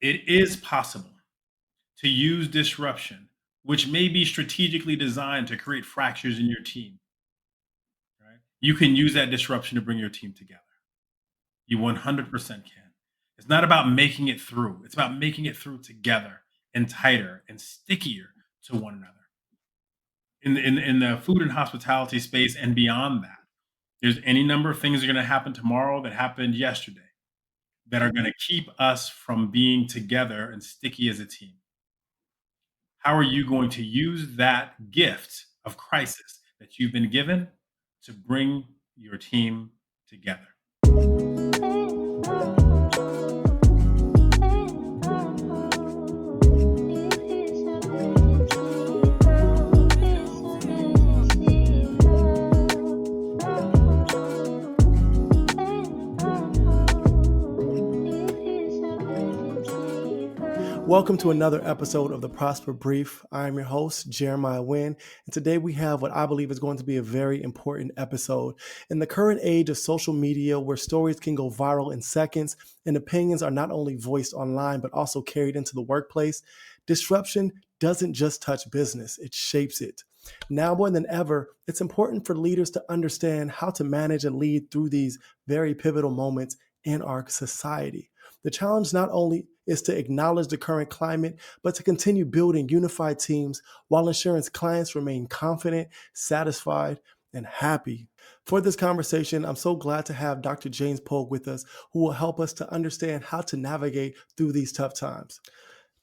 it is possible to use disruption, which may be strategically designed to create fractures in your team, right? You can use that disruption to bring your team together. You 100% can. It's not about making it through. It's about making it through together and tighter and stickier to one another. In the food and hospitality space and beyond that, there's any number of things that are going to happen tomorrow that happened yesterday that are going to keep us from being together and sticky as a team. How are you going to use that gift of crisis that you've been given to bring your team together? Welcome to another episode of the Prosper Brief. I'm your host, Jeremiah Wynn, and today we have what I believe is going to be a very important episode. In the current age of social media, where stories can go viral in seconds and opinions are not only voiced online, but also carried into the workplace, disruption doesn't just touch business, it shapes it. Now more than ever, it's important for leaders to understand how to manage and lead through these very pivotal moments in our society. The challenge not only is to acknowledge the current climate, but to continue building unified teams while ensuring clients remain confident, satisfied, and happy. For this conversation, I'm so glad to have Dr. James Pogue with us, who will help us to understand how to navigate through these tough times.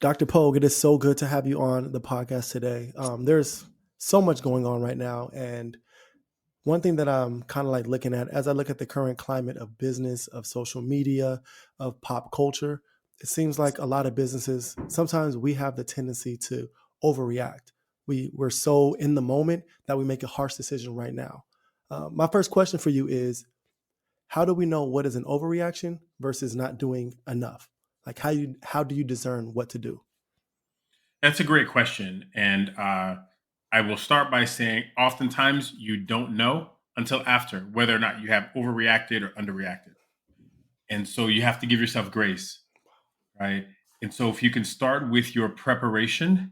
Dr. Pogue, it is so good to have you on the podcast today. There's so much going on right now, and one thing that I'm kind of like looking at as I look at the current climate of business, of social media, of pop culture, it seems like a lot of businesses, sometimes we have the tendency to overreact. We're so in the moment that we make a harsh decision right now. My first question for you is, how do we know what is an overreaction versus not doing enough? Like how do you discern what to do? That's a great question. And I will start by saying oftentimes you don't know until after whether or not you have overreacted or underreacted. And so you have to give yourself grace, right? And so if you can start with your preparation,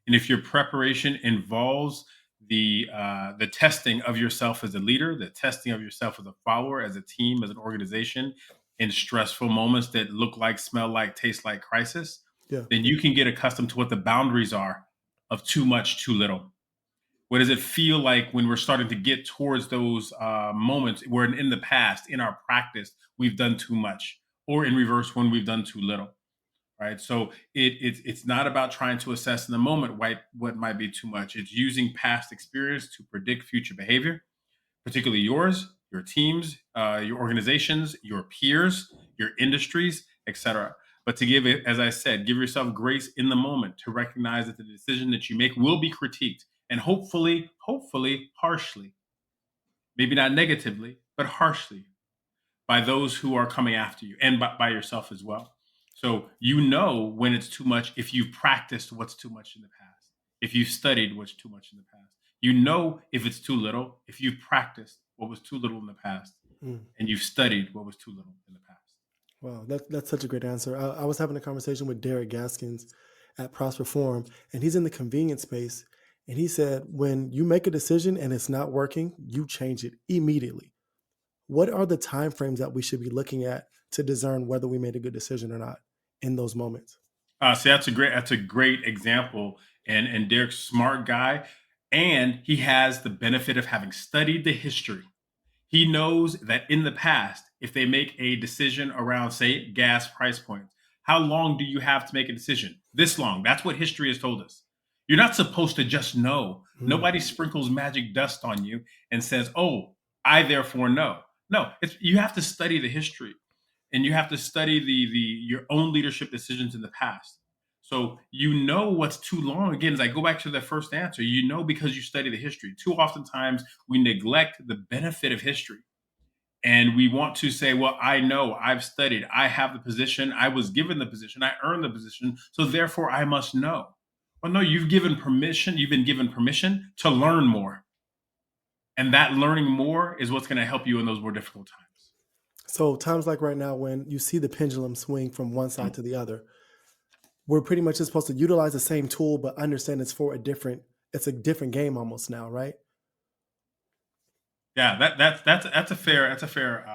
and if your preparation involves the testing of yourself as a leader, the testing of yourself as a follower, as a team, as an organization, in stressful moments that look like, smell like, taste like crisis, Yeah. then you can get accustomed to what the boundaries are of too much, too little. What does it feel like when we're starting to get towards those moments where in the past, in our practice, we've done too much, or in reverse, when we've done too little? Right. So it's not about trying to assess in the moment what might be too much. It's using past experience to predict future behavior, particularly yours, your teams, your organizations, your peers, your industries, etc. But to give it, as I said, give yourself grace in the moment to recognize that the decision that you make will be critiqued, and hopefully harshly, maybe not negatively, but harshly, by those who are coming after you, and by yourself as well. So you know when it's too much if you've practiced what's too much in the past, if you've studied what's too much in the past. You know if it's too little if you've practiced what was too little in the past, Mm. and you've studied what was too little in the past. Wow, that's such a great answer. I was having a conversation with Derek Gaskins at Prosper Forum, and he's in the convenience space. And he said, when you make a decision and it's not working, you change it immediately. What are the timeframes that we should be looking at to discern whether we made a good decision or not in those moments? So that's a great example, and Derek's a smart guy, and he has the benefit of having studied the history. He knows that in the past, if they make a decision around, say, gas price points, how long do you have to make a decision? This long. That's what history has told us. You're not supposed to just know. Mm. Nobody sprinkles magic dust on you and says, "Oh, I therefore know." No, you have to study the history, and you have to study the your own leadership decisions in the past. So you know what's too long. Again, as I go back to the first answer, you know because you study the history. Too oftentimes we neglect the benefit of history. And we want to say, well, I know, I've studied, I have the position, I was given the position, I earned the position, so therefore I must know. Well, no, you've been given permission to learn more. And that learning more is what's going to help you in those more difficult times. So times like right now, when you see the pendulum swing from one side Mm. to the other, we're pretty much just supposed to utilize the same tool, but understand it's a different game almost now, right? Yeah, that's a fair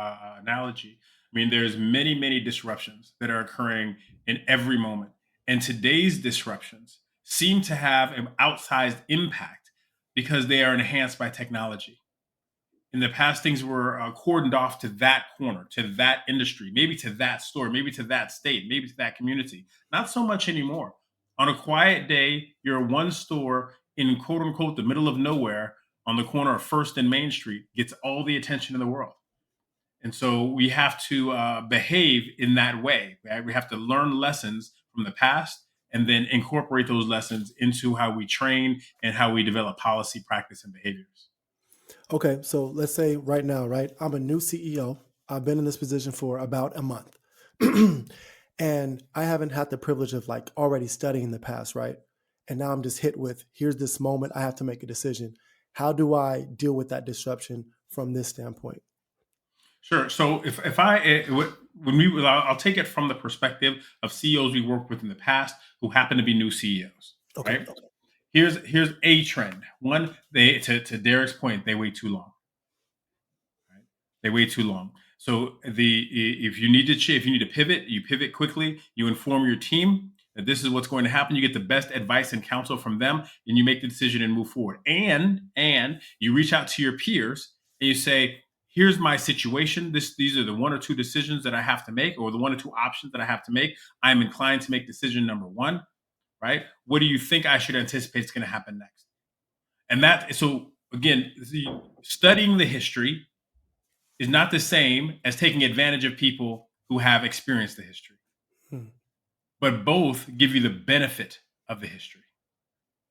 analogy. I mean, there's many disruptions that are occurring in every moment, and today's disruptions seem to have an outsized impact because they are enhanced by technology. In the past, things were cordoned off to that corner, to that industry, maybe to that store, maybe to that state, maybe to that community. Not so much anymore. On a quiet day, you're one store in quote unquote the middle of nowhere on the corner of First and Main Street gets all the attention in the world. And so we have to behave in that way. Right? We have to learn lessons from the past and then incorporate those lessons into how we train and how we develop policy, practice, and behaviors. Okay, so let's say right now, right? I'm a new CEO. I've been in this position for about a month. And I haven't had the privilege of like already studying the past, right? And now I'm just hit with here's this moment I have to make a decision. How do I deal with that disruption from this standpoint? Sure. So if I when we I'll take it from the perspective of CEOs we worked with in the past who happen to be new CEOs, Okay. right? Here's a trend. One, they to Derek's point, they wait too long. Right? They wait too long. So the if you need to if you need to pivot, you pivot quickly. You inform your team that this is what's going to happen. You get the best advice and counsel from them, and you make the decision and move forward. And you reach out to your peers and you say, "Here's my situation. These are the one or two decisions that I have to make, or the one or two options that I have to make. I'm inclined to make decision number one. Right? What do you think I should anticipate is going to happen next?" And that so again, studying the history is not the same as taking advantage of people who have experienced the history, Hmm. but both give you the benefit of the history,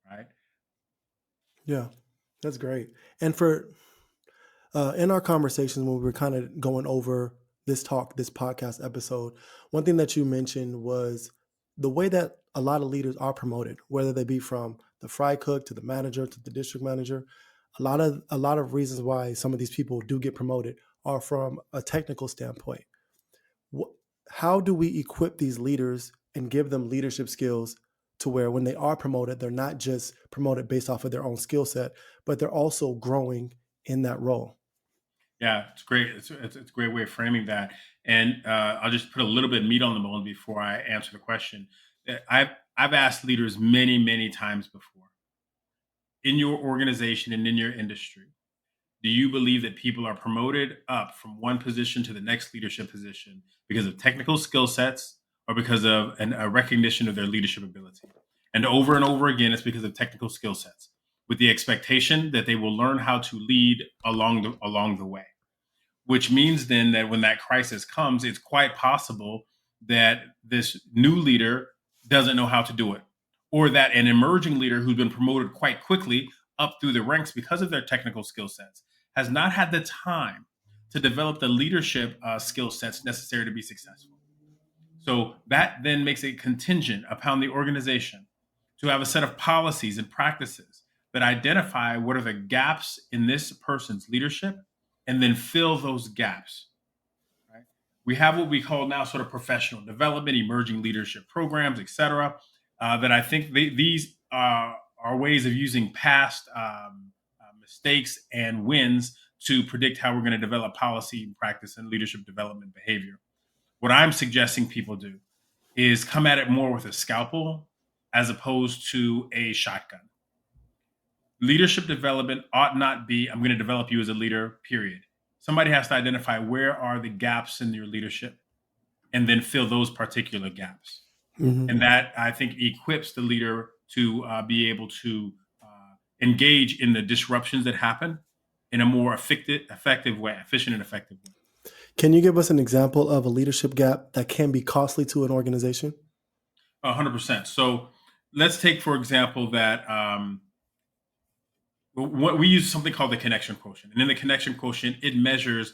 right? Yeah, that's great. And for in our conversations when we were kind of going over this podcast episode, one thing that you mentioned was the way that a lot of leaders are promoted, whether they be from the fry cook to the manager to the district manager. A lot of reasons why some of these people do get promoted are from a technical standpoint. Wh- How do we equip these leaders and give them leadership skills to where when they are promoted, they're not just promoted based off of their own skill set, but they're also growing in that role? Yeah, it's great. It's a great way of framing that. And I'll just put a little bit of meat on the bone before I answer the question. I've asked leaders many times before in your organization and in your industry. Do you believe that people are promoted up from one position to the next leadership position because of technical skill sets or because of a recognition of their leadership ability? And over again, it's because of technical skill sets, with the expectation that they will learn how to lead along the way. Which means then that when that crisis comes, it's quite possible that this new leader doesn't know how to do it, or that an emerging leader who's been promoted quite quickly up through the ranks because of their technical skill sets has not had the time to develop the leadership skill sets necessary to be successful. So that then makes it contingent upon the organization to have a set of policies and practices that identify what are the gaps in this person's leadership and then fill those gaps. Right? We have what we call now sort of professional development, emerging leadership programs, et cetera, that I think these are ways of using past mistakes and wins to predict how we're going to develop policy, practice, and leadership development behavior. What I'm suggesting people do is come at it more with a scalpel as opposed to a shotgun. Leadership development ought not be, I'm going to develop you as a leader, period. Somebody has to identify where are the gaps in your leadership and then fill those particular gaps. Hmm. And that I think equips the leader to be able to engage in the disruptions that happen in a more effective way, efficient and effective way. Can you give us an example of a leadership gap that can be costly to an organization? 100%. So let's take, for example, that what we use something called the connection quotient, and in the connection quotient, it measures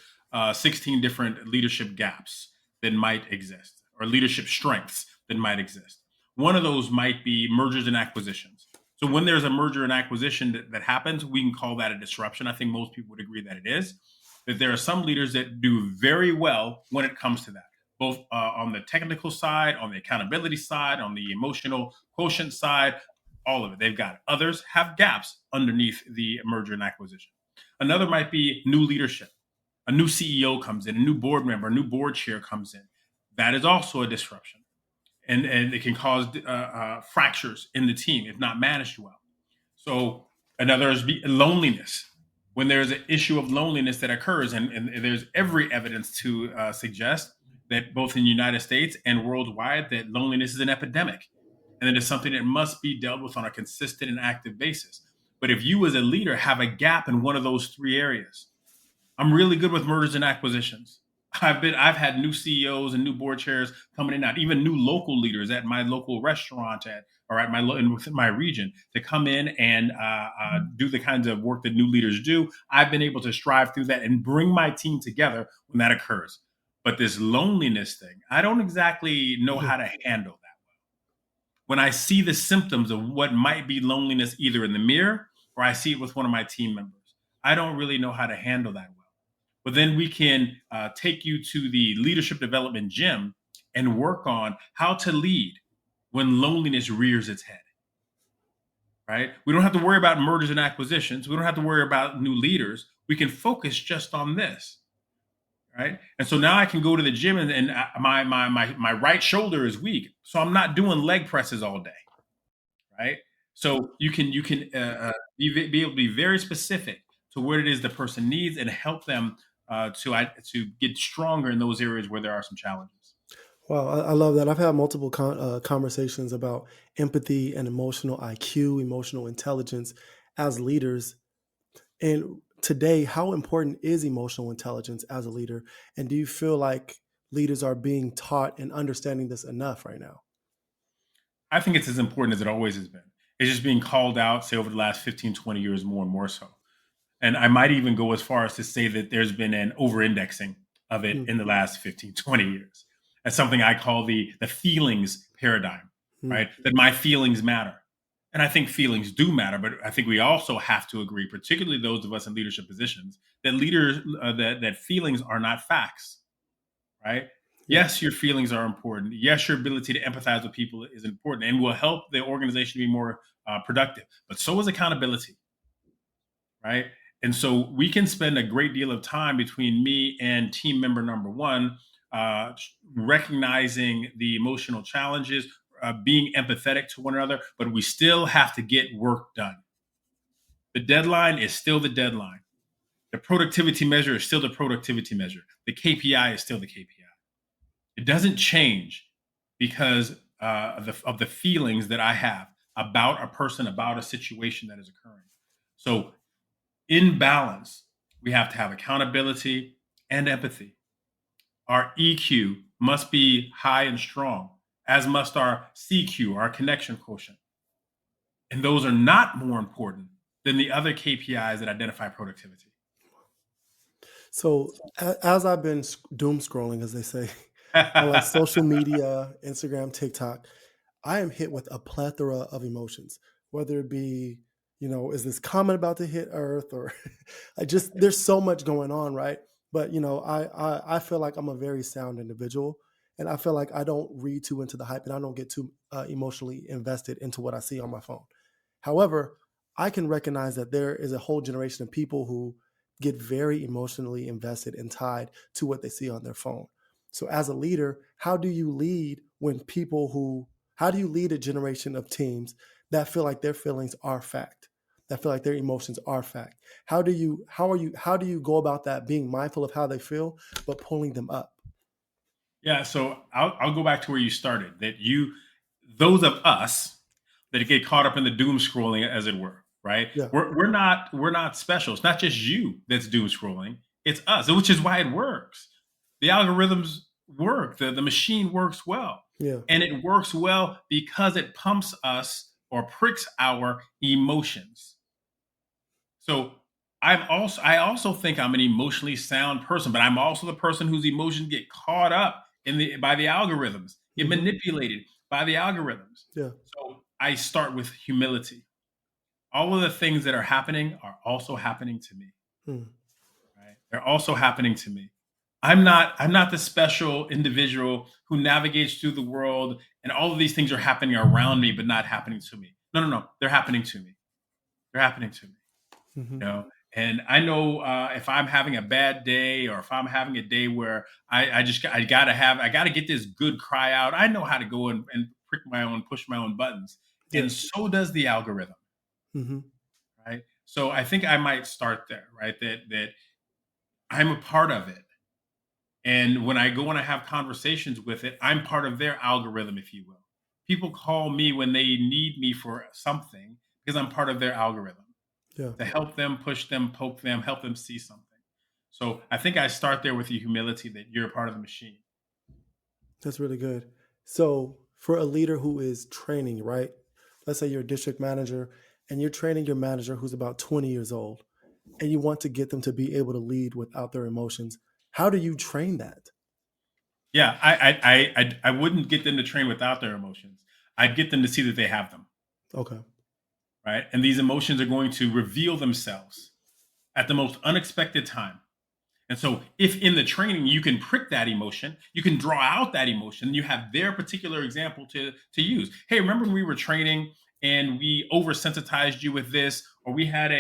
16 different leadership gaps that might exist, or leadership strengths that might exist. One of those might be mergers and acquisitions. So when there's a merger and acquisition that happens, we can call that a disruption. I think most people would agree that it is. That there are some leaders that do very well when it comes to that. both on the technical side, on the accountability side, on the emotional quotient side, all of it. They've got it. Others have gaps underneath the merger and acquisition. Another might be new leadership. A new CEO comes in, a new board member, a new board chair comes in. That is also a disruption. And it can cause fractures in the team if not managed well. So another is loneliness. When there's an issue of loneliness that occurs, and there's every evidence to suggest that both in the United States and worldwide, that loneliness is an epidemic, and it is something that must be dealt with on a consistent and active basis. But if you as a leader have a gap in one of those three areas, I'm really good with mergers and acquisitions. I've had new CEOs and new board chairs coming in, out even new local leaders at my local restaurant or at within my region to come in and do the kinds of work that new leaders do. I've been able to strive through that and bring my team together when that occurs. But this loneliness thing, I don't exactly know how to handle that. When I see the symptoms of what might be loneliness either in the mirror or I see it with one of my team members, I don't really know how to handle that well. But then we can take you to the leadership development gym and work on how to lead when loneliness rears its head. Right? We don't have to worry about mergers and acquisitions. We don't have to worry about new leaders. We can focus just on this. Right? And so now I can go to the gym and my right shoulder is weak, so I'm not doing leg presses all day. Right? So you can be able to be very specific to what it is the person needs and help them to get stronger in those areas where there are some challenges. Wow, I love that. I've had multiple conversations about empathy and emotional IQ, emotional intelligence as leaders. And today, how important is emotional intelligence as a leader? And do you feel like leaders are being taught and understanding this enough right now? I think it's as important as it always has been. It's just being called out, say, over the last 15, 20 years, more and more so. And I might even go as far as to say that there's been an over indexing of it Mm, in the last 15, 20 years. That's something I call the feelings paradigm, mm, right? That my feelings matter. And I think feelings do matter, but I think we also have to agree, particularly those of us in leadership positions, that that feelings are not facts, right? yeah. Yes, your feelings are important. Yes, your ability to empathize with people is important and will help the organization be more productive. But so is accountability, right? And so we can spend a great deal of time between me and team member number one, uh, recognizing the emotional challenges, being empathetic to one another, but we still have to get work done. The deadline is still the deadline. The productivity measure is still the productivity measure. The KPI is still the KPI. It doesn't change because of the feelings that I have about a person, about a situation that is occurring. So in balance, we have to have accountability and empathy. Our EQ must be high and strong, as must our CQ, our connection quotient. And those are not more important than the other KPIs that identify productivity. So as I've been doom scrolling, as they say, on like social media, Instagram, TikTok, I am hit with a plethora of emotions, whether it be, is this comet about to hit Earth or I just, there's so much going on, right? But, I feel like I'm a very sound individual and I feel like I don't read too into the hype and I don't get too emotionally invested into what I see on my phone. However, I can recognize that there is a whole generation of people who get very emotionally invested and tied to what they see on their phone. So as a leader, how do you lead a generation of teams that feel like their feelings are fact, that feel like their emotions are fact? How do you go about that, being mindful of how they feel, but pulling them up? Yeah, so I'll go back to where you started. Those of us that get caught up in the doom scrolling, as it were, right? Yeah. We're not special. It's not just you that's doom scrolling. It's us, which is why it works. The algorithms work. The machine works well, Yeah. and it works well because it pumps us or pricks our emotions. So I also think I'm an emotionally sound person, but I'm also the person whose emotions get caught up in the by the algorithms, get Hmm. manipulated by the algorithms. Yeah. So I start with humility. All of the things that are happening are also happening to me, Mm. right? They're also happening to me. I'm not the special individual who navigates through the world and all of these things are happening around me but not happening to me. No, no, no. They're happening to me. They're happening to me. Hmm. You know, and I know if I'm having a bad day or if I'm having a day where I gotta get this good cry out. I know how to go and push my own buttons, and Yeah. so does the algorithm, Hmm. right? So I think I might start there, right? That I'm a part of it. And when I go and I have conversations with it, I'm part of their algorithm, if you will. People call me when they need me for something because I'm part of their algorithm Yeah. to help them, push them, poke them, help them see something. So I think I start there with the humility that you're a part of the machine. That's really good. So, for a leader who is training, right? Let's say you're a district manager and you're training your manager who's about 20 years old and you want to get them to be able to lead without their emotions. How do you train that? Yeah, I wouldn't get them to train without their emotions. I'd get them to see that they have them, Okay. right? And these emotions are going to reveal themselves at the most unexpected time. And so, if in the training you can prick that emotion, you can draw out that emotion, you have their particular example to use. Hey, remember when we were training and we oversensitized you with this, or we had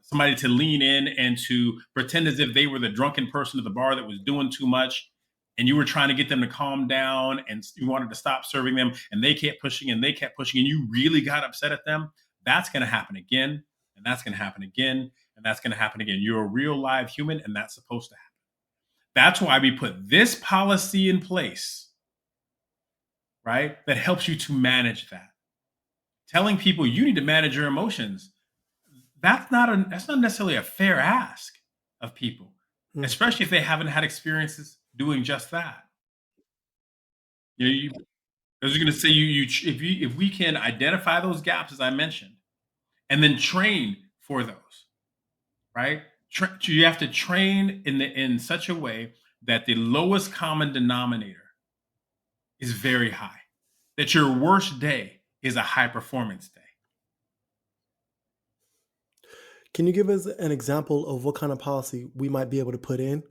somebody to lean in and to pretend as if they were the drunken person at the bar that was doing too much, and you were trying to get them to calm down, and you wanted to stop serving them, and they kept pushing and they kept pushing, and you really got upset at them. That's going to happen again, and that's going to happen again, and that's going to happen again. You're a real live human, and that's supposed to happen. That's why we put this policy in place, right? That helps you to manage that. Telling people you need to manage your emotions, that's not necessarily a fair ask of people, Mm. especially if they haven't had experiences doing just that. You know, I was going to say if we can identify those gaps as I mentioned, and then train for those, right? You have to train in such a way that the lowest common denominator is very high. That your worst day is a high performance day. Can you give us an example of what kind of policy we might be able to put in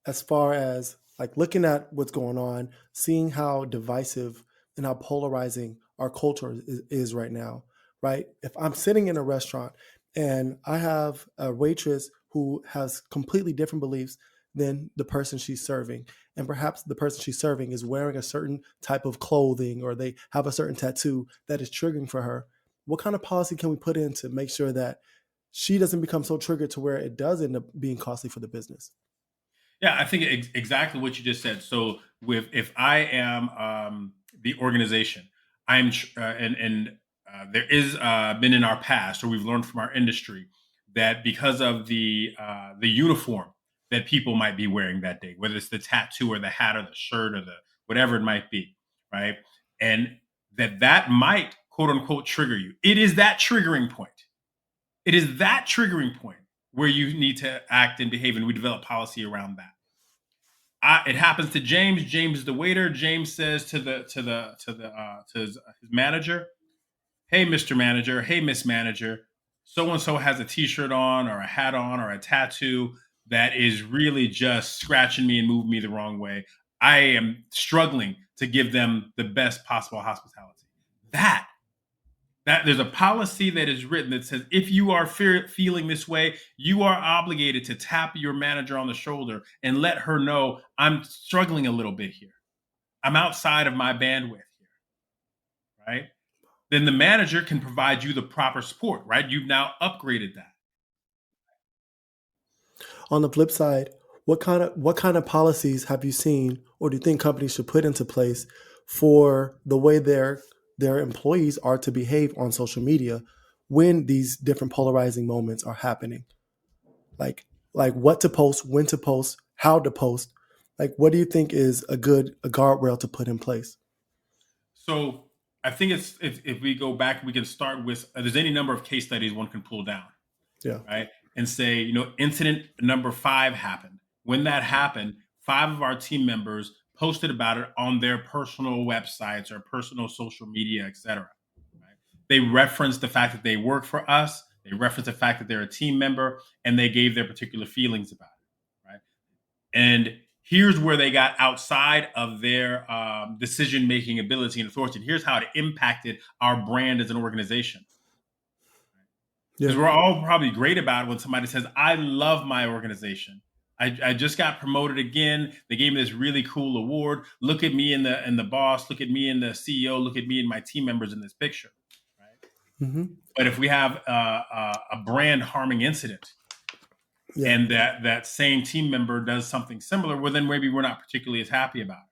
as far as like looking at what's going on, seeing how divisive and how polarizing our culture is right now, right? If I'm sitting in a restaurant and I have a waitress who has completely different beliefs than the person she's serving, and perhaps the person she's serving is wearing a certain type of clothing or they have a certain tattoo that is triggering for her, what kind of policy can we put in to make sure that she doesn't become so triggered to where it does end up being costly for the business? Yeah, I think exactly what you just said. So, with if I am the organization, and there is been in our past, or we've learned from our industry that because of the uniform that people might be wearing that day, whether it's the tattoo or the hat or the shirt or the whatever it might be, right, and that might quote unquote trigger you. It is that triggering point. It is that triggering point where you need to act and behave, and we develop policy around that. It happens to James. James is the waiter. James says to his manager, "Hey, Mister Manager. Hey, Miss Manager. So and so has a T-shirt on, or a hat on, or a tattoo that is really just scratching me and moving me the wrong way. I am struggling to give them the best possible hospitality." That that there's a policy that is written that says if you are feeling this way, you are obligated to tap your manager on the shoulder and let her know I'm struggling a little bit here. I'm outside of my bandwidth here, right? Then the manager can provide you the proper support, right? You've now upgraded that. On the flip side, what kind of policies have you seen or do you think companies should put into place for the way their employees are to behave on social media when these different polarizing moments are happening? Like like what to post, when to post, how to post. Like what do you think is a guardrail to put in place? So I think if we go back, we can start with there's any number of case studies one can pull down, Yeah. right? And say, incident number 5 happened. When that happened, 5 of our team members posted about it on their personal websites or personal social media, etc. Right? They referenced the fact that they work for us. They referenced the fact that they're a team member, and they gave their particular feelings about it. Right? And here's where they got outside of their decision making ability and authority. And here's how it impacted our brand as an organization. Yeah. Because we're all probably great about it when somebody says, I love my organization. I just got promoted again. They gave me this really cool award. Look at me and the boss. Look at me and the CEO. Look at me and my team members in this picture. Right? Hmm. But if we have a brand harming incident, Yeah. and that same team member does something similar, well, then maybe we're not particularly as happy about it.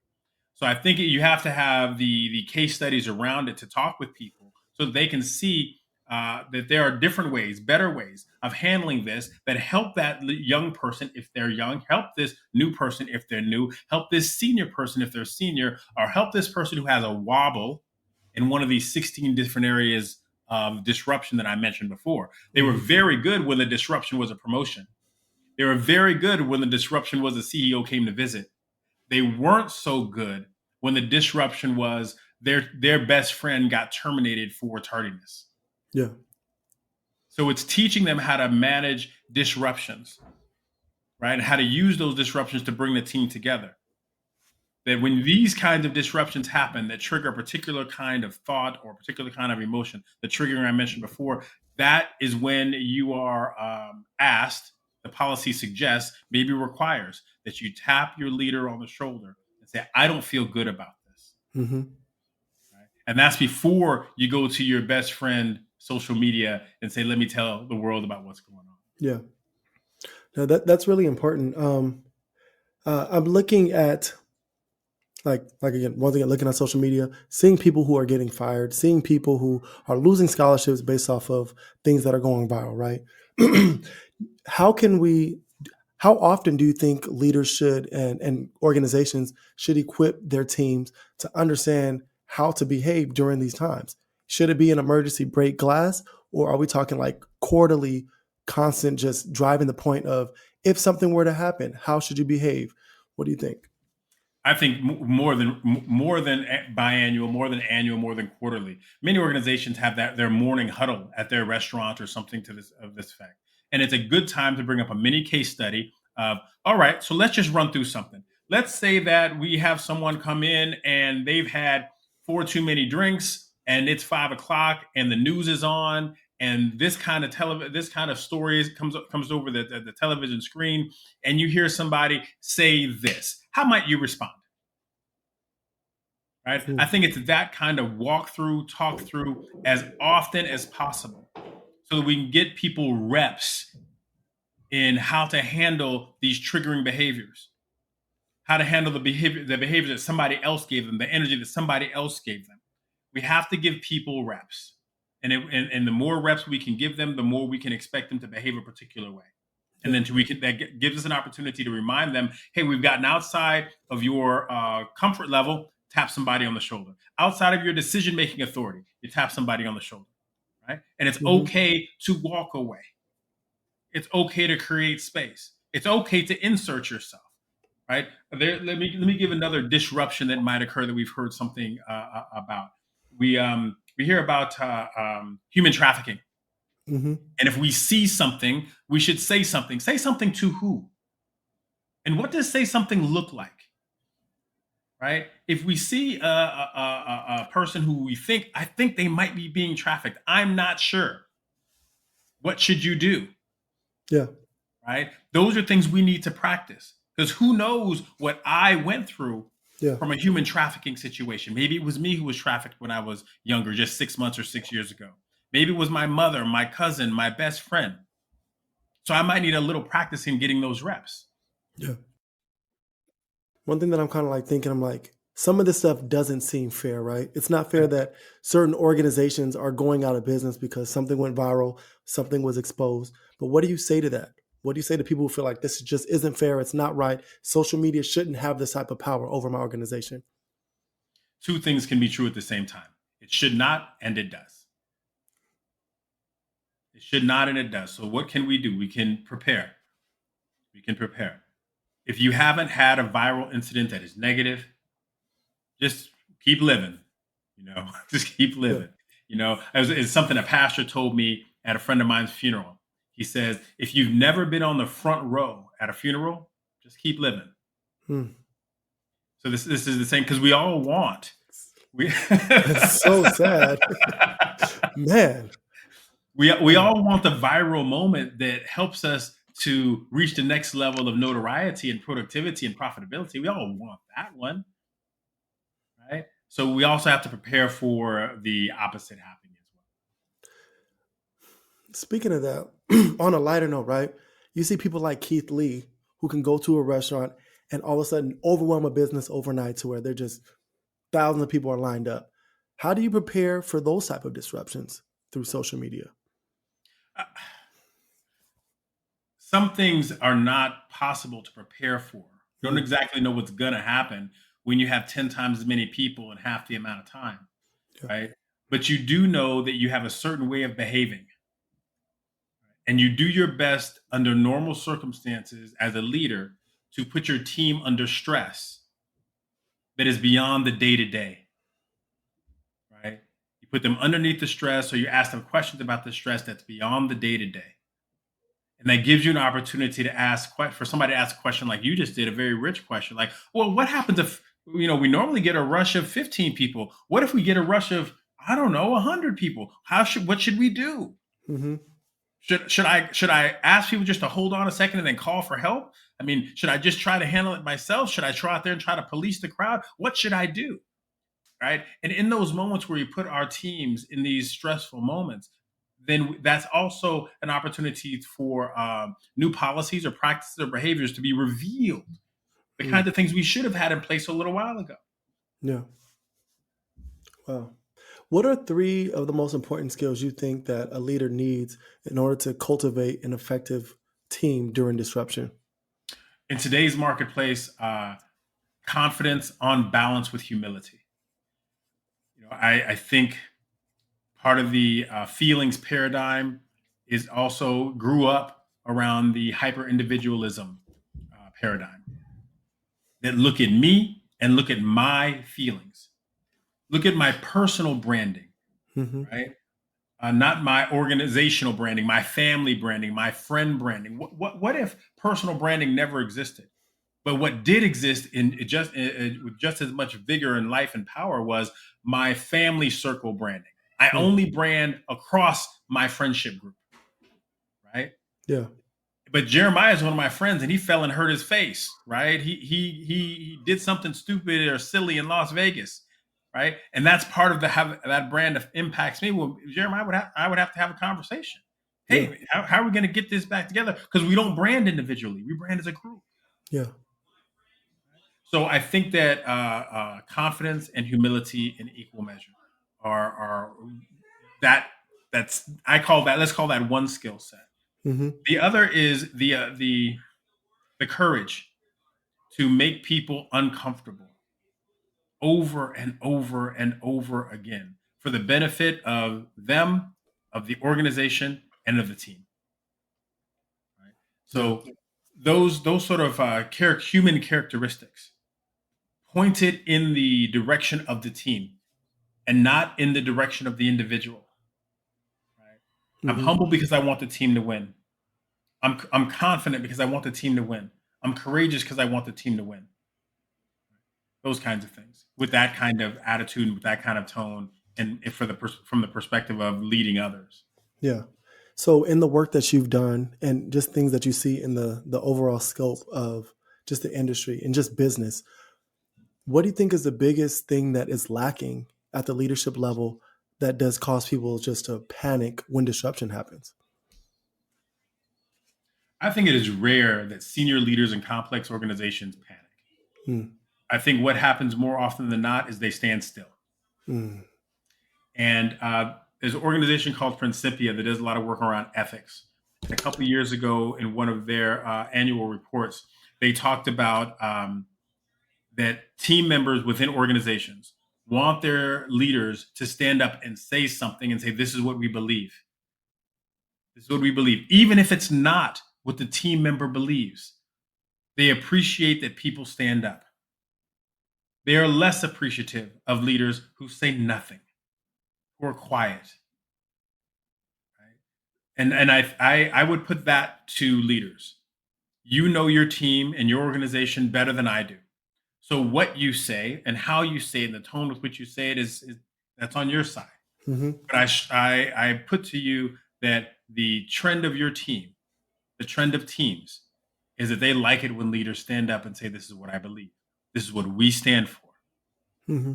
So I think you have to have the case studies around it to talk with people so that they can see that there are different ways, better ways of handling this that help that young person if they're young, help this new person if they're new, help this senior person if they're senior, or help this person who has a wobble in one of these 16 different areas of disruption that I mentioned before. They were Hmm. very good when the disruption was a promotion. They were very good when the disruption was the CEO came to visit. They weren't so good when the disruption was their best friend got terminated for tardiness. Yeah. So it's teaching them how to manage disruptions, right? And how to use those disruptions to bring the team together. That when these kinds of disruptions happen that trigger a particular kind of thought or a particular kind of emotion, the triggering I mentioned before, that is when you are asked, the policy suggests, maybe requires that you tap your leader on the shoulder and say, I don't feel good about this. Hmm. Right? And that's before you go to your best friend social media and say, let me tell the world about what's going on. Yeah. No, that's really important. I'm looking at like again, once again, looking at social media, seeing people who are getting fired, seeing people who are losing scholarships based off of things that are going viral, right? How can we how often do you think leaders should and organizations should equip their teams to understand how to behave during these times? Should it be an emergency break glass, or are we talking like quarterly, constant, just driving the point of if something were to happen, how should you behave? What do you think? I think more than biannual, more than annual, more than quarterly. Many organizations have that their morning huddle at their restaurant or something to this of this fact, and it's a good time to bring up a mini case study of all right. So let's just run through something. Let's say that we have someone come in and they've had four too many drinks, and it's 5 o'clock, and the news is on, and this kind of stories comes over the television screen, and you hear somebody say this. How might you respond? Right? I Mm. think it's that kind of walk through, talk through as often as possible so that we can get people reps in how to handle these triggering behaviors, how to handle the behavior that somebody else gave them, the energy that somebody else gave them. We have to give people reps. And the more reps we can give them, the more we can expect them to behave a particular way. And Yeah. then that gives us an opportunity to remind them, hey, we've gotten outside of your comfort level, tap somebody on the shoulder. Outside of your decision-making authority, you tap somebody on the shoulder, right? And it's Hmm. okay to walk away. It's okay to create space. It's okay to insert yourself, right? Let me give another disruption that might occur that we've heard something about. We hear about human trafficking, Hmm. and if we see something, we should say something. Say something to who? And what does say something look like? Right? If we see a person who I think they might be being trafficked, I'm not sure. What should you do? Yeah. Right? Those are things we need to practice because who knows what I went through Yeah. from a human trafficking situation. Maybe it was me who was trafficked when I was younger, just 6 months or 6 years ago. Maybe it was my mother, my cousin, my best friend. So I might need a little practice in getting those reps. Yeah. One thing that I'm kind of like thinking, I'm like, some of this stuff doesn't seem fair, right? It's not fair that certain organizations are going out of business because something went viral, something was exposed. But what do you say to that? What do you say to people who feel like this just isn't fair? It's not right. Social media shouldn't have this type of power over my organization. Two things can be true at the same time. It should not, and it does. It should not, and it does. So what can we do? We can prepare. We can prepare. If you haven't had a viral incident that is negative, just keep living. Just keep Yeah. living. It's something a pastor told me at a friend of mine's funeral. He says, if you've never been on the front row at a funeral, Just keep living. Hmm. So this is the same because we all want we That's so sad. Man. we Man. all want the viral moment that helps us to reach the next level of notoriety and productivity and profitability. We all want that one, right? So we also have to prepare for the opposite happening as well. Speaking of that, on a lighter note, right? You see people like Keith Lee who can go to a restaurant and all of a sudden overwhelm a business overnight to where they're just thousands of people are lined up. How do you prepare for those type of disruptions through social media? Uh, some things are not possible to prepare for. You don't Mm, exactly know what's going to happen when you have 10 times as many people in half the amount of time, yeah. right? But you do know that you have a certain way of behaving, and you do your best under normal circumstances as a leader to put your team under stress that is beyond the day to day, right? You put them underneath the stress, or you ask them questions about the stress that's beyond the day to day. And that gives you an opportunity to ask for somebody to ask a question like you just did, a very rich question, like, well, what happens if we normally get a rush of 15 people? What if we get a rush of, I don't know, 100 people? What should we do? Mm-hmm. Should I ask people just to hold on a second and then call for help? I mean, should I just try to handle it myself? Should I try out there and try to police the crowd? What should I do? Right. And in those moments where we put our teams in these stressful moments, then that's also an opportunity for new policies or practices or behaviors to be revealed. The Mm, kinds of things we should have had in place a little while ago. yeah. Wow. What are three of the most important skills you think that a leader needs in order to cultivate an effective team during disruption? In today's marketplace, confidence on balance with humility. I think part of the feelings paradigm is also grew up around the hyper individualism paradigm that look at me and look at my feelings, look at my personal branding, Mm-hmm. right? Not my organizational branding, my family branding, my friend branding. What if personal branding never existed? But what did exist with just as much vigor and life and power was my family circle branding. I Mm, only brand across my friendship group, right? yeah. But Jeremiah is one of my friends, and he fell and hurt his face, right? He did something stupid or silly in Las Vegas, right? And that's part of that brand of impacts me. Well, Jeremiah I would have to have a conversation. Yeah. Hey, how are we going to get this back together? Because we don't brand individually; we brand as a group. Yeah. So I think that confidence and humility in equal measure are that that's I call that let's call that one skill set. Mm-hmm. The other is the courage to make people uncomfortable over and over and over again for the benefit of them, of the organization, and of the team. Right? Yeah. So those sort of human characteristics pointed in the direction of the team and not in the direction of the individual. Right? I'm Mm-hmm. humble because I want the team to win. I'm confident because I want the team to win. I'm courageous because I want the team to win. Those kinds of things with that kind of attitude, with that kind of tone, and if from the perspective of leading others. Yeah. So in the work that you've done and just things that you see in the overall scope of just the industry and just business, what do you think is the biggest thing that is lacking at the leadership level that does cause people just to panic when disruption happens? I think it is rare that senior leaders in complex organizations panic. Mm, I think what happens more often than not is they stand still. mm, And there's an organization called Principia that does a lot of work around ethics. And a couple of years ago, in one of their annual reports, they talked about that team members within organizations want their leaders to stand up and say something and say, "This is what we believe. This is what we believe," even if it's not what the team member believes. They appreciate that people stand up. They are less appreciative of leaders who say nothing, who are quiet. Right? And I would put that to leaders. You know your team and your organization better than I do. So what you say and how you say it and the tone with which you say it is that's on your side. Mm-hmm. But I put to you that the trend of your team, the trend of teams, is that they like it when leaders stand up and say, "This is what I believe. This is what we stand for." Mm-hmm.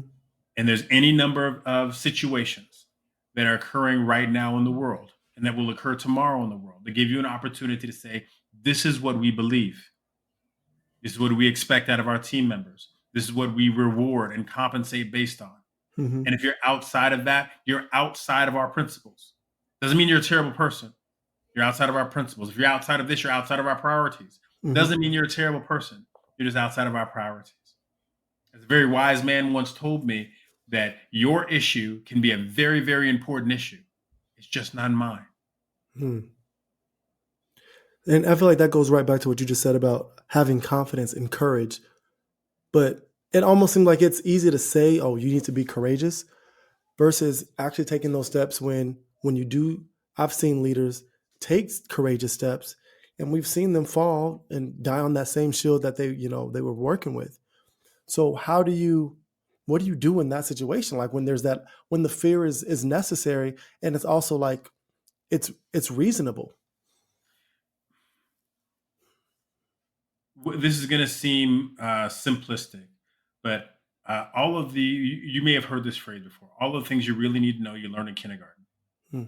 And there's any number of situations that are occurring right now in the world and that will occur tomorrow in the world that give you an opportunity to say, "This is what we believe. This is what we expect out of our team members. This is what we reward and compensate based on." Mm-hmm. And if you're outside of that, you're outside of our principles. Doesn't mean you're a terrible person. You're outside of our principles. If you're outside of this, you're outside of our priorities. Mm-hmm. Doesn't mean you're a terrible person. You're just outside of our priorities. As a very wise man once told me that your issue can be a very, very important issue. It's just not mine. Mm. And I feel like that goes right back to what you just said about having confidence and courage. But it almost seemed like it's easy to say, "Oh, you need to be courageous," versus actually taking those steps when you do. I've seen leaders take courageous steps, and we've seen them fall and die on that same shield that they were working with. So what do you do in that situation? Like when the fear is necessary, and it's also like it's reasonable. This is going to seem simplistic, but you may have heard this phrase before. All of the things you really need to know, you learn in kindergarten. Hmm.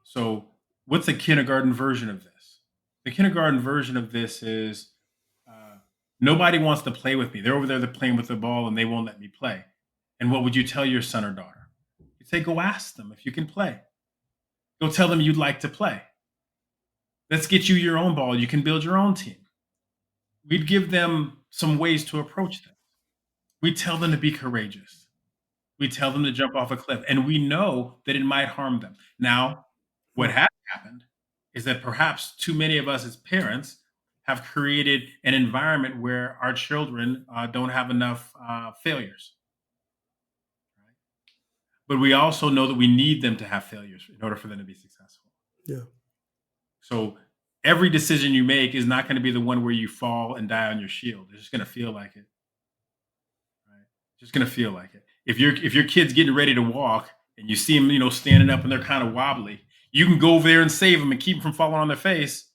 So, what's a kindergarten version of this? The kindergarten version of this is uh, nobody wants to play with me. They're over there, they're playing with the ball, and they won't let me play. And what would you tell your son or daughter? You'd say, go ask them if you can play. Go tell them you'd like to play. Let's get you your own ball. You can build your own team. We'd give them some ways to approach them. We tell them to be courageous. We tell them to jump off a cliff, and we know that it might harm them. Now, what Hmm. has happened is that perhaps too many of us as parents have created an environment where our children don't have enough failures. Right? But we also know that we need them to have failures in order for them to be successful. Yeah. So every decision you make is not going to be the one where you fall and die on your shield. It's just going to feel like it. Right? Just going to feel like it. If your kid's getting ready to walk and you see them, standing up and they're kind of wobbly, you can go over there and save them and keep them from falling on their face,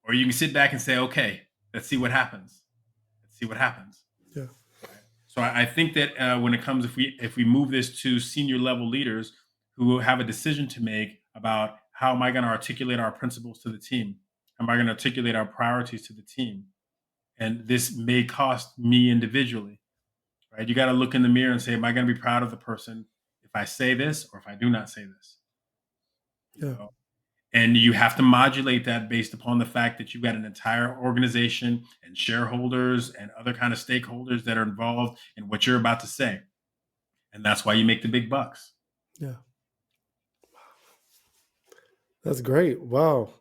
or you can sit back and say, "Okay, let's see what happens. Let's see what happens." Yeah. Right? So I think that when it comes, if we move this to senior level leaders who have a decision to make about how am I going to articulate our principles to the team, how am I going to articulate our priorities to the team, and this may cost me individually, right? You got to look in the mirror and say, am I going to be proud of the person if I say this or if I do not say this? You Yeah. know, and you have to modulate that based upon the fact that you've got an entire organization and shareholders and other kind of stakeholders that are involved in what you're about to say, and that's why you make the big bucks. Yeah. That's great. Wow.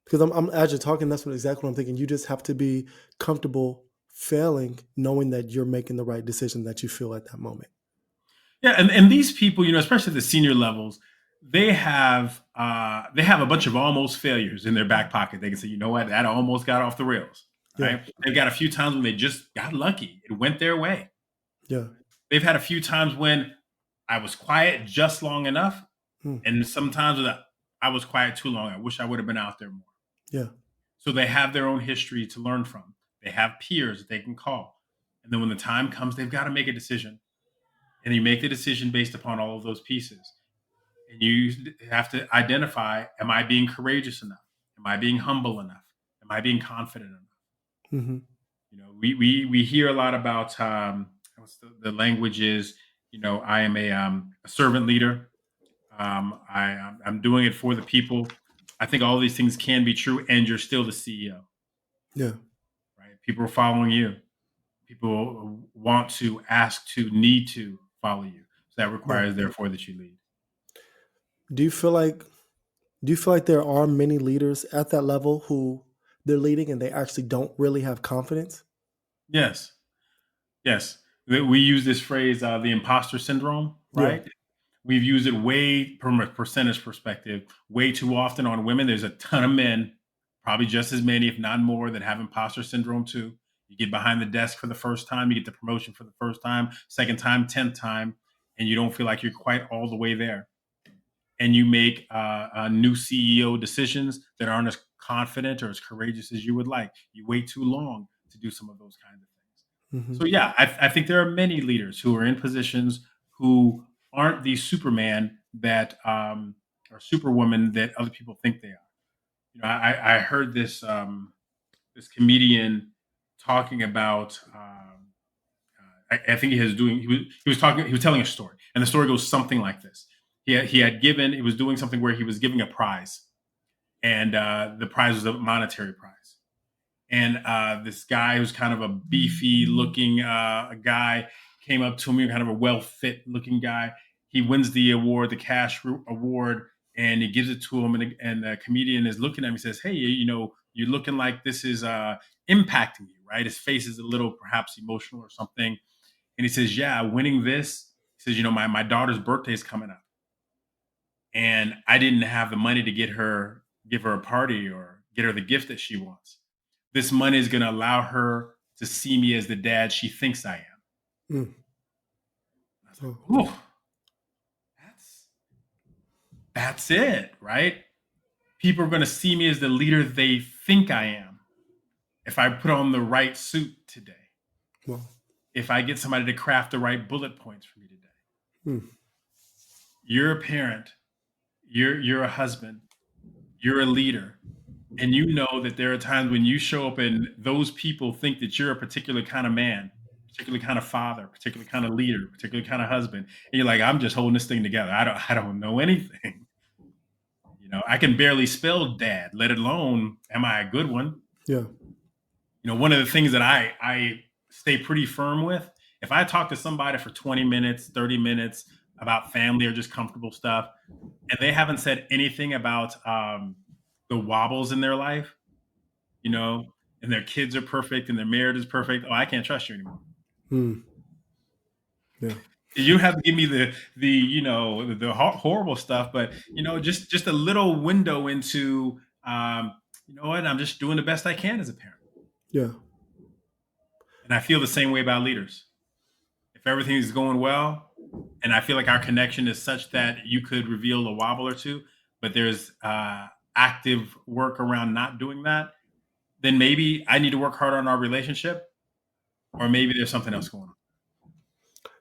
Because I'm as you're talking, that's exactly what I'm thinking. You just have to be comfortable failing, knowing that you're making the right decision that you feel at that moment. Yeah, and these people, especially the senior levels, they have a bunch of almost failures in their back pocket. They can say, you know what, that almost got off the rails. Yeah. Right? They've got a few times when they just got lucky; it went their way. Yeah. They've had a few times when I was quiet just long enough, Hmm. and sometimes that I was quiet too long. I wish I would have been out there more. Yeah. So they have their own history to learn from. They have peers that they can call, and then when the time comes, they've got to make a decision, and you make the decision based upon all of those pieces. And you have to identify: am I being courageous enough? Am I being humble enough? Am I being confident enough? Hmm. We hear a lot about what's the language is. I am a servant leader. I'm doing it for the people. I think all these things can be true, and you're still the CEO, Yeah. right? People are following you. People want to, ask to, need to follow you. So that Yeah. requires, therefore, that you lead. Do you feel like do you feel like there are many leaders at that level who they're leading and they actually don't really have confidence? Yes, yes. We use this phrase, the imposter syndrome, Yeah. right? We've used it way from a percentage perspective, way too often on women. There's a ton of men probably just as many, if not more, that have imposter syndrome too. You get behind the desk for the first time, you get the promotion for the first time, second time, 10th time, and you don't feel like you're quite all the way there. And you make new CEO decisions that aren't as confident or as courageous as you would like. You wait too long to do some of those kinds of things. Hmm. So yeah, I think there are many leaders who are in positions who aren't the Superman that or Superwoman that other people think they are. I heard this comedian talking about. I think he was talking he was telling a story, and the story goes something like this. He was doing something where he was giving a prize, and the prize was a monetary prize. And this guy who's kind of a beefy looking guy came up to me, kind of a well fit looking guy. He wins the award, the award, and he gives it to him. And the comedian is looking at him. He says, "Hey, you're looking like this is impacting you, right?" His face is a little perhaps emotional or something. And he says, "Yeah, winning this." He says, my daughter's birthday is coming up, and I didn't have the money to give her a party or get her the gift that she wants. This money is going to allow her to see me as the dad she thinks I am." Mm. I was like, Oh, "Oh, that's that's it, right? People are going to see me as the leader they think I am if I put on the right suit today, well, if I get somebody to craft the right bullet points for me today. mm, You're a parent, you're a husband, you're a leader, and you know that there are times when you show up and those people think that you're a particular kind of man, particular kind of father, particular kind of leader, particular kind of husband, and you're like, I'm just holding this thing together. I don't know anything. I can barely spell dad, let alone am I a good one. yeah. One of the things that I stay pretty firm with, if I talk to somebody for 20 minutes, 30 minutes about family or just comfortable stuff, and they haven't said anything about the wobbles in their life, you know, and their kids are perfect and their marriage is perfect, oh, I can't trust you anymore. Mm, yeah. You have to give me the horrible stuff, but just a little window into what, I'm just doing the best I can as a parent. Yeah. And I feel the same way about leaders. If everything is going well, and I feel like our connection is such that you could reveal a wobble or two, but there's active work around not doing that, then maybe I need to work harder on our relationship, or maybe there's something else going on.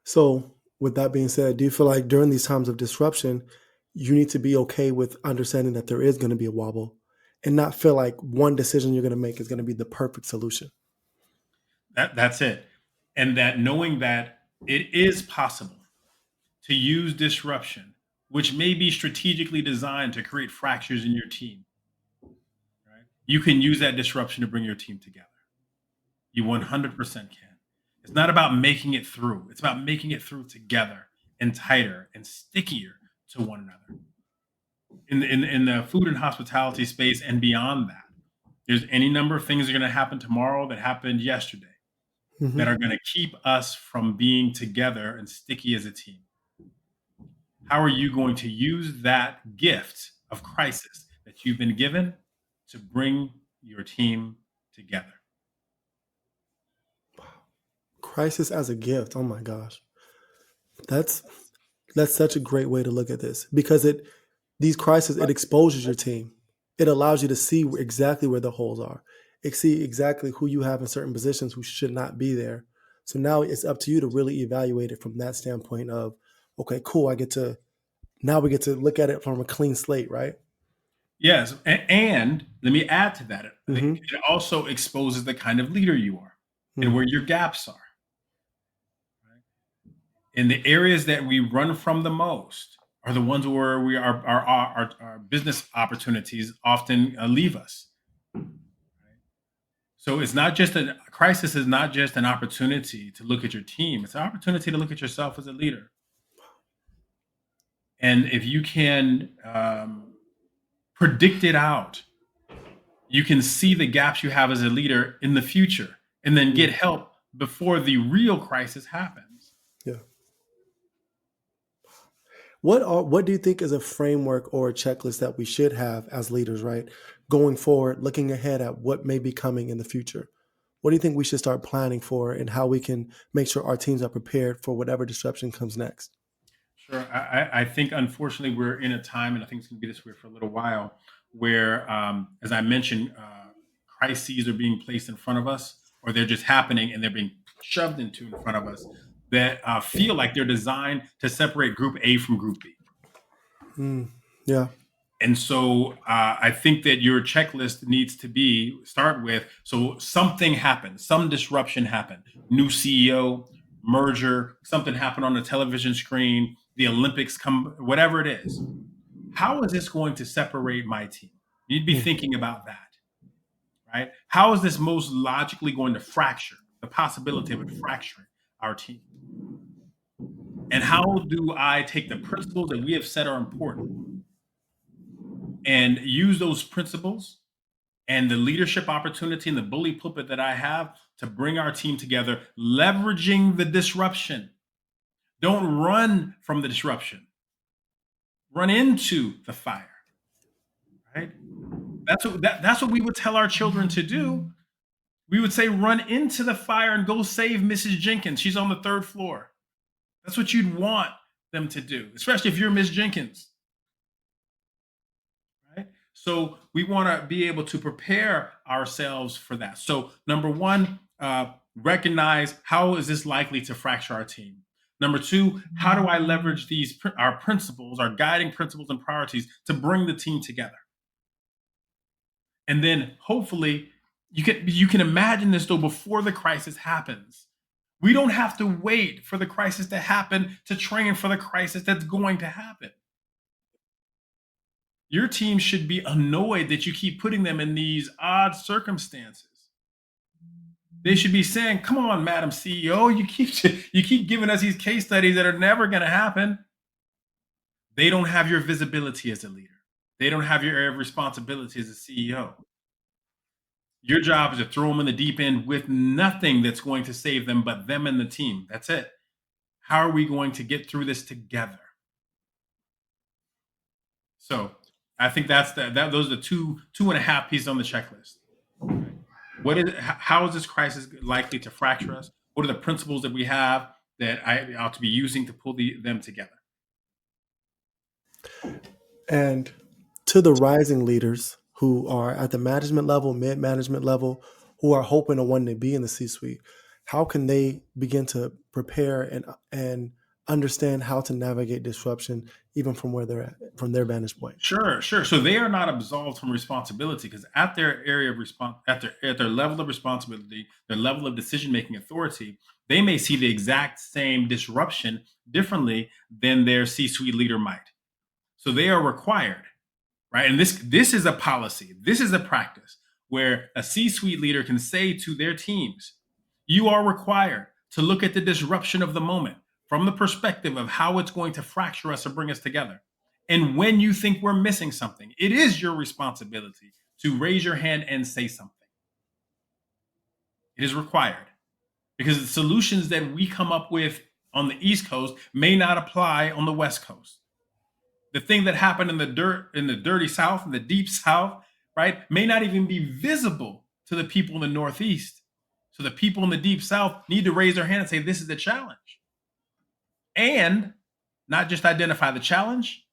So, with that being said, do you feel like during these times of disruption, you need to be okay with understanding that there is going to be a wobble and not feel like one decision you're going to make is going to be the perfect solution? That's it. And that knowing that it is possible to use disruption, which may be strategically designed to create fractures in your team, right? You can use that disruption to bring your team together. You 100% can. It's not about making it through. It's about making it through together and tighter and stickier to one another. In the food and hospitality space and beyond that, there's any number of things that are going to happen tomorrow that happened yesterday that Hmm. are going to keep us from being together and sticky as a team. How are you going to use that gift of crisis that you've been given to bring your team together? Crisis as a gift. Oh my gosh. That's that's such a great way to look at this because these crises, it exposes your team. It allows you to see exactly where the holes are. It see exactly who you have in certain positions who should not be there. So now it's up to you to really evaluate it from that standpoint of, okay, cool. Now we get to look at it from a clean slate, right? Yes, and let me add to that. Mm-hmm. It also exposes the kind of leader you are and Mm, where your gaps are. Right? In the areas that we run from the most are the ones where our business opportunities often leave us. Right? So it's not just a crisis is not just an opportunity to look at your team. It's an opportunity to look at yourself as a leader. And if you can predict it out, you can see the gaps you have as a leader in the future and then get mm, help before the real crisis happens. yeah. What do you think is a framework or a checklist that we should have as leaders, right? Going forward, looking ahead at what may be coming in the future. What do you think we should start planning for and how we can make sure our teams are prepared for whatever disruption comes next? Sure. I think unfortunately we're in a time, and I think it's going to be this way for a little while, where, as I mentioned, crises are being placed in front of us, or they're just happening and they're being shoved into in front of us that feel like they're designed to separate Group A from Group B. Mm, yeah. And so I think that your checklist needs to be start with, so something happened, some disruption happened, new CEO, merger, something happened on the television screen, the Olympics come, whatever it is. How is this going to separate my team? You'd be Mm. thinking about that, right? How is this most logically going to fracture the possibility of it fracturing our team? And how do I take the principles that we have said are important and use those principles and the leadership opportunity and the bully pulpit that I have to bring our team together, leveraging the disruption? Don't run from the disruption, run into the fire, right? That's what we would tell our children to do. We would say, run into the fire and go save Mrs. Jenkins. She's on the third floor. That's what you'd want them to do, especially if you're Miss Jenkins. Right? So we want to be able to prepare ourselves for that. So number one, recognize how is this likely to fracture our team. Number two, how do I leverage these our principles, our guiding principles and priorities to bring the team together? And then hopefully you can imagine this though before the crisis happens. We don't have to wait for the crisis to happen to train for the crisis that's going to happen. Your team should be annoyed that you keep putting them in these odd circumstances. They should be saying, "Come on, Madam CEO, you keep giving us these case studies that are never going to happen." They don't have your visibility as a leader. They don't have your area of responsibility as a CEO. Your job is to throw them in the deep end with nothing that's going to save them but them and the team. That's it. How are we going to get through this together? So I think those are the two and a half pieces on the checklist. How is this crisis likely to fracture us? What are the principles that we have that I ought to be using to pull them together? And to the rising leaders who are at the management level, mid management level, who are hoping to one to be in the C suite, how can they begin to prepare and understand how to navigate disruption, even from where they're at, from their vantage point? Sure, sure. So they are not absolved from responsibility because at their area of response, at their level of responsibility, their level of decision making authority, they may see the exact same disruption differently than their C-suite leader might. So they are required, right? And this is a policy. This is a practice where a C-suite leader can say to their teams, "You are required to look at the disruption of the moment from the perspective of how it's going to fracture us or bring us together. And when you think we're missing something, it is your responsibility to raise your hand and say something." It is required because the solutions that we come up with on the East Coast may not apply on the West Coast. The thing that happened in the dirty South, in the deep South, right, may not even be visible to the people in the Northeast. So the people in the deep South need to raise their hand and say, "This is the challenge." And not just identify the challenge,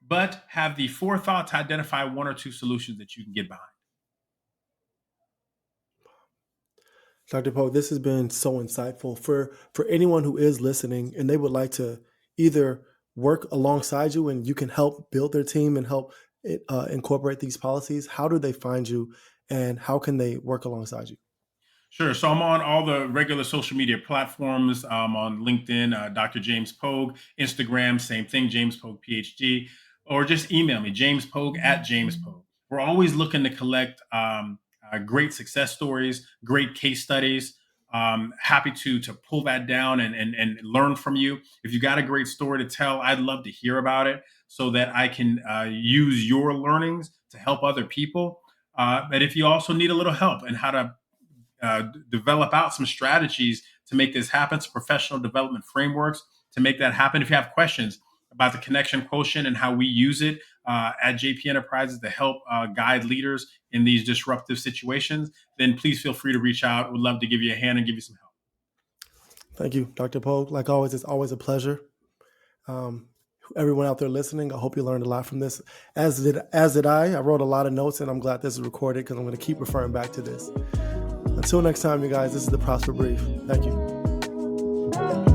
but have the forethought to identify one or two solutions that you can get behind. Dr. Poe, this has been so insightful for anyone who is listening and they would like to either work alongside you and you can help build their team and help incorporate these policies. How do they find you and how can they work alongside you? Sure. So I'm on all the regular social media platforms. On LinkedIn, Dr. James Pogue, Instagram, same thing, James Pogue, PhD, or just email me, jamespogue at James Pogue. We're always looking to collect great success stories, great case studies. Happy to pull that down and learn from you. If you got a great story to tell, I'd love to hear about it so that I can use your learnings to help other people. But if you also need a little help in how to develop out some strategies to make this happen, some professional development frameworks to make that happen. If you have questions about the connection quotient and how we use it at JP Enterprises to help guide leaders in these disruptive situations, then please feel free to reach out. We'd love to give you a hand and give you some help. Thank you, Dr. Pogue. Like always, it's always a pleasure. Everyone out there listening, I hope you learned a lot from this. As did I. I wrote a lot of notes, and I'm glad this is recorded because I'm going to keep referring back to this. Until next time, you guys, this is the Prosper Brief. Thank you.